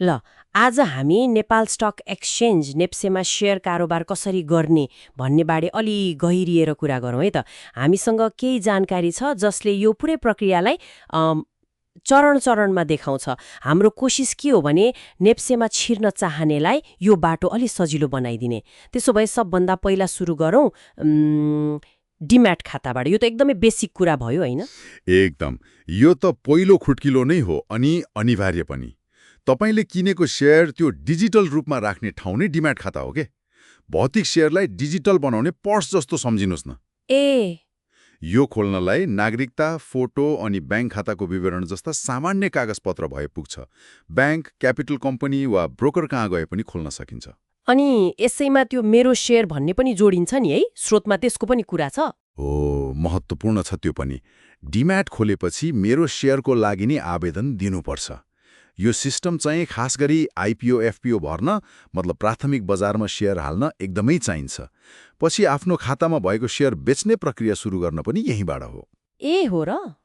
ल आज हामी नेपाल स्टक एक्सचेन्ज नेप्सेमा शेयर कारोबार कसरी गर्ने भन्ने बारे अलि गहिरिएर कुरा गरौँ है त। हामीसँग केही जानकारी छ जसले यो पुरै प्रक्रियालाई चरण चरणमा देखाउँछ। हाम्रो कोसिस के हो भने नेप्सेमा छिर्न चाहनेलाई यो बाटो अलि सजिलो बनाइदिने। त्यसो भए सबभन्दा पहिला सुरु गरौँ डिम्याट खाताबाट। यो त एकदमै बेसिक कुरा भयो होइन? एकदम। यो त पहिलो खुट्किलो नै हो अनि अनिवार्य पनि। तपाईले किनेको शेयर त्यो डिजिटल रूपमा राख्ने ठाउँ नै डिम्याट खाता हो के। भौतिक शेयरलाई डिजिटल बनाउने पर्स जस्तो सम्झिनुस् न। ए यो खोल्नलाई नागरिकता, फोटो अनि बैंक खाताको विवरण जस्ता सामान्य कागजपत्र भए पुग्छ। बैंक, क्यापिटल कम्पनी वा ब्रोकर कहाँ गए पनि खोल्न सकिन्छ। अनि यसैमा त्यो मेरो शेयर भन्ने पनि जोडिन्छ नि है? स्रोतमा त्यसको पनि कुरा छ? हो, महत्त्वपूर्ण छ त्यो पनि। डिम्याट खोलेपछि मेरो शेयरको लागि नै आवेदन दिनुपर्छ। यो सिस्टम चाहिँ खास गरी आइपिओ एफपिओ भर्न, मतलब प्राथमिक बजारमा शेयर हाल्न एकदमै चाहिन्छ। पछि आफ्नो खातामा भएको शेयर बेच्ने प्रक्रिया सुरु गर्न पनि यहीँबाट हो। ए हो र?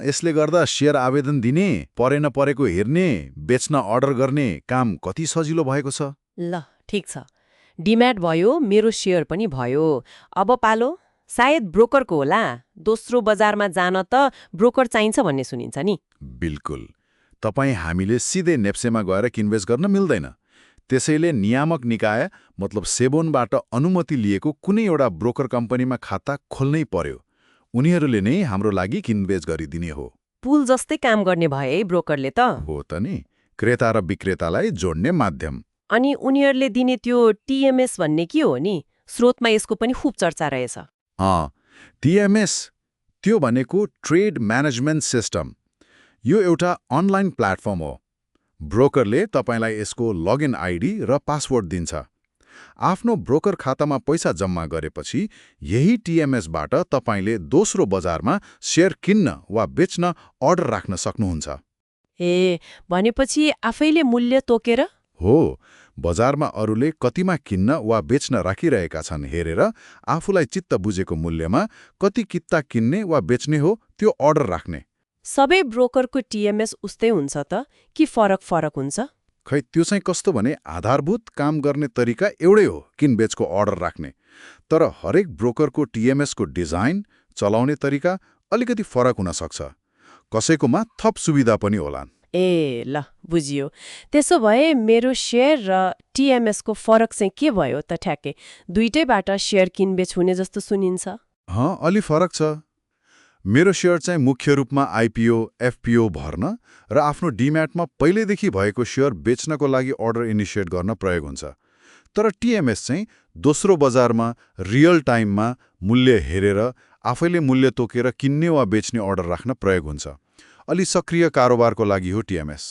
यसले गर्दा शेयर आवेदन दिने, परे नपरेको हेर्ने, बेच्न अर्डर गर्ने काम कति सजिलो भएको छ। ल ठिक छ, डिम्याट भयो, मेरो शेयर पनि भयो। अब पालो सायद ब्रोकरको होला। दोस्रो बजारमा जान त ब्रोकर चाहिन्छ भन्ने सुनिन्छ नि। बिल्कुल। तपाईँ हामीले सिधै नेप्सेमा गएर किनबेच गर्न मिल्दैन। त्यसैले नियामक निकाय मतलब सेबोनबाट अनुमति लिएको कुनै एउटा ब्रोकर कम्पनीमा खाता खोल्नै पर्यो। उनीहरूले नै हाम्रो लागि किनबेच गरिदिने हो। पुल जस्तै काम गर्ने भए है ब्रोकरले त। हो त नि, क्रेता र विक्रेतालाई जोड्ने माध्यम। अनि उनीहरूले दिने त्यो टिएमएस भन्ने के हो नि? स्रोतमा यसको पनि खुब चर्चा रहेछ। टिएमएस त्यो भनेको ट्रेड म्यानेजमेन्ट सिस्टम। यो एउटा अनलाइन प्लेटफर्म हो। ब्रोकरले तपाईलाई यसको लगइन आइडी र पासवर्ड दिन्छ। आफ्नो ब्रोकर खातामा पैसा जम्मा गरेपछि यही टिएमएसबाट तपाईले दोस्रो बजारमा शेयर किन्न वा बेच्न अर्डर राख्न सक्नुहुन्छ। ए भनेपछि आफैले मूल्य तोकेर? हो, बजारमा अरूले कतिमा किन्न वा बेच्न राखिरहेका छन् हेरेर आफूलाई चित्त बुझेको मूल्यमा कति किता किन्ने वा बेच्ने हो त्यो अर्डर राख्ने। सबै ब्रोकरको टिएमएस उस्तै हुन्छ त कि फरक हुन्छ? खै त्यो चाहिँ कस्तो भने आधारभूत काम गर्ने तरिका एउटै हो, किनबेचको अर्डर राख्ने। तर हरेक ब्रोकरको टिएमएसको डिजाइन, चलाउने तरिका अलिकति फरक हुन सक्छ। कसैकोमा थप सुविधा पनि होलान्। ए ल बुझियो। त्यसो भए मेरो शेयर र टिएमएसको फरक चाहिँ के भयो त ठ्याक्कै? दुईटैबाट शेयर किनबेच हुने जस्तो सुनिन्छ। अलि फरक छ। मेरो शेयर चाहिँ मुख्य रूपमा आइपिओ, एफपिओ भर्न र आफ्नो डिम्याटमा पहिलेदेखि भएको शेयर बेच्नको लागि अर्डर इनिसिएट गर्न प्रयोग हुन्छ। तर टिएमएस चाहिँ दोस्रो बजारमा रियल टाइममा मूल्य हेरेर आफैले मूल्य तोकेर किन्ने वा बेच्ने अर्डर राख्न प्रयोग हुन्छ। अलि सक्रिय कारोबारको लागि हो टिएमएस।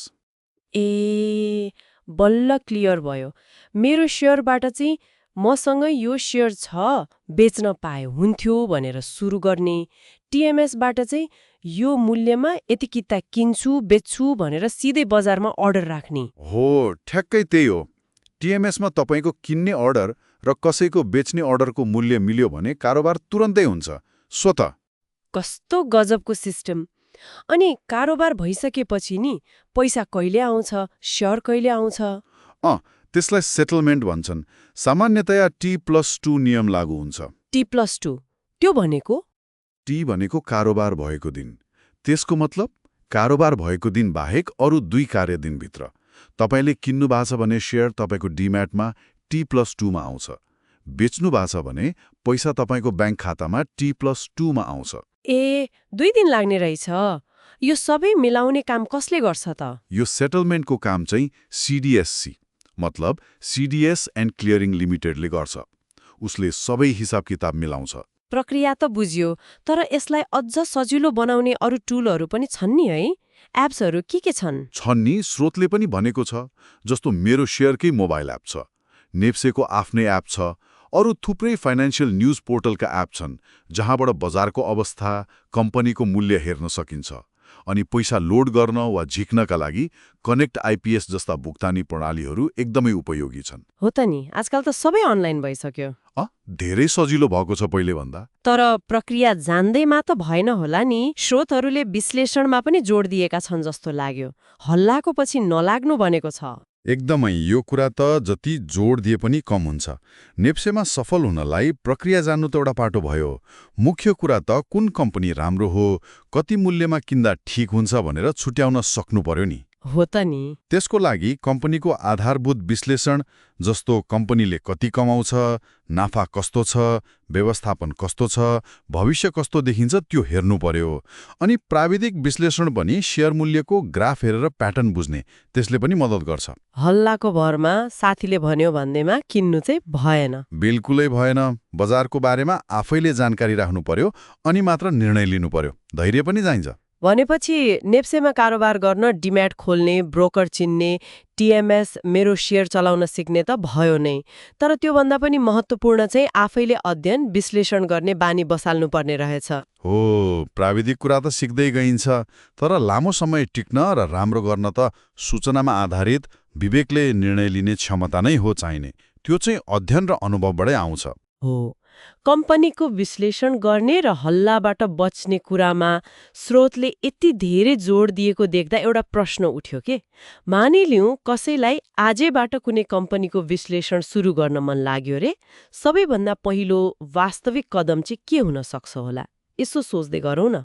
ए बल्ल क्लियर भयो। मेरो शेयरबाट चाहिँ मसँग यो शेयर छ, बेच्न पाए हुन्थ्यो भनेर सुरु गर्ने। टिएमएसबाट चाहिँ यो मूल्यमा यति किता किन्छु बेच्छु भनेर सिधै बजारमा अर्डर राख्ने। हो, ठ्याक्कै त्यही हो। टिएमएसमा तपाईँको किन्ने अर्डर र कसैको बेच्ने अर्डरको मूल्य मिल्यो भने कारोबार तुरन्तै हुन्छ, स्वतः। कस्तो गजबको सिस्टम। अनि कारोबार भइसकेपछि नि पैसा कहिले आउँछ, शेयर कहिले आउँछ? त्यसलाई सेटलमेन्ट भन्छन्। सामान्यतया T+2 नियम लागू हुन्छ। T+2 त्यो भनेको? टी भनेको कारोबार भएको दिन। त्यसको मतलब कारोबार भएको दिन बाहेक अरू 2 कार्यदिनभित्र तपाईले किन्नु भएको छ भने शेयर तपाईको डिम्याटमा T+2 मा आउँछ। बेच्नु भएको छ भने पैसा तपाईको बैंक खातामा T+2 मा आउँछ। ए 2 दिन लाग्ने रहेछ। यो सबै मिलाउने काम कसले गर्छ त? यो सेटलमेन्टको काम चाहिँ सिडिएससी मतलब सिडिएस एन्ड क्लियरिङ लिमिटेडले गर्छ। उसले सबै हिसाब किताब मिलाउँछ। प्रक्रिया त बुझियो, तर यसलाई अझ सजिलो बनाउने अरू टुलहरू पनि छन् नि है? एप्सहरू के छन्? छन् नि, स्रोतले पनि भनेको छ। जस्तो मेरो शेयरकै मोबाइल एप छ, नेप्सेको आफ्नै एप छ, अरू थुप्रै फाइनेन्शियल न्युज पोर्टलका एप छन् जहाँबाट बजारको अवस्था, कम्पनीको मूल्य हेर्न सकिन्छ। अनि पैसा लोड गर्न वा झिक्नका लागि कनेक्ट आइपीएस जस्ता भुक्तानी प्रणालीहरू एकदमै उपयोगी छन्। हो त नि, आजकल त सबै अनलाइन भइसक्यो। धेरै सजिलो भएको छ पहिले भन्दा। तर प्रक्रिया जान्दैमा त भएन होला नि। स्रोतहरूले विश्लेषणमा पनि जोड दिएका छन् जस्तो लाग्यो। हल्लाको पछि नलाग्नु भनेको छ। एकदमै, यो कुरा त जति जोड दिए पनि कम हुन्छ। नेप्सेमा सफल हुनलाई प्रक्रिया जान्नु त एउटा पाटो भयो। मुख्य कुरा त कुन कम्पनी राम्रो हो, कति मूल्यमा किन्दा ठिक हुन्छ भनेर छुट्याउन सक्नु पर्यो नि। हो त नि। त्यसको लागि कम्पनीको आधारभूत विश्लेषण जस्तो कम्पनीले कति कमाउँछ, नाफा कस्तो छ, व्यवस्थापन कस्तो छ, भविष्य कस्तो देखिन्छ त्यो हेर्नु पर्यो। अनि प्राविधिक विश्लेषण पनि शेयर मूल्यको ग्राफ हेरेर प्याटर्न बुझ्ने, त्यसले पनि मद्दत गर्छ। हल्लाको भरमा साथीले भन्यो भन्दैमा किन्नु चाहिँ भएन। बिल्कुलै भएन। बजारको बारेमा आफैले जानकारी राख्नु पर्यो अनि मात्र निर्णय लिनु पर्यो। धैर्य पनि चाहिन्छ। भनेपछि नेप्सेमा कारोबार गर्न डिम्याट खोल्ने, ब्रोकर चिन्ने, टिएमएस मेरो शेयर चलाउन सिक्ने त भयो नै। तर त्योभन्दा पनि महत्त्वपूर्ण चाहिँ आफैले अध्ययन विश्लेषण गर्ने बानी बसाल्नु पर्ने रहेछ। हो, प्राविधिक कुरा त सिक्दै गइन्छ, तर लामो समय टिक्न र राम्रो गर्न त सूचनामा आधारित विवेकले निर्णय लिने क्षमता नै हो चाहिने। त्यो चाहिँ अध्ययन र अनुभवबाटै आउँछ। हो, कम्पनीको विश्लेषण गर्ने र हल्लाबाट बच्ने कुरामा स्रोतले यति धेरै जोड दिएको देख्दा एउटा प्रश्न उठ्यो के। मानिलिउँ कसैलाई आजैबाट कुनै कम्पनीको विश्लेषण सुरु गर्न मन लाग्यो रे, सबैभन्दा पहिलो वास्तविक कदम चाहिँ के हुन सक्छ होला, यसो सोच्दै गरौँ न।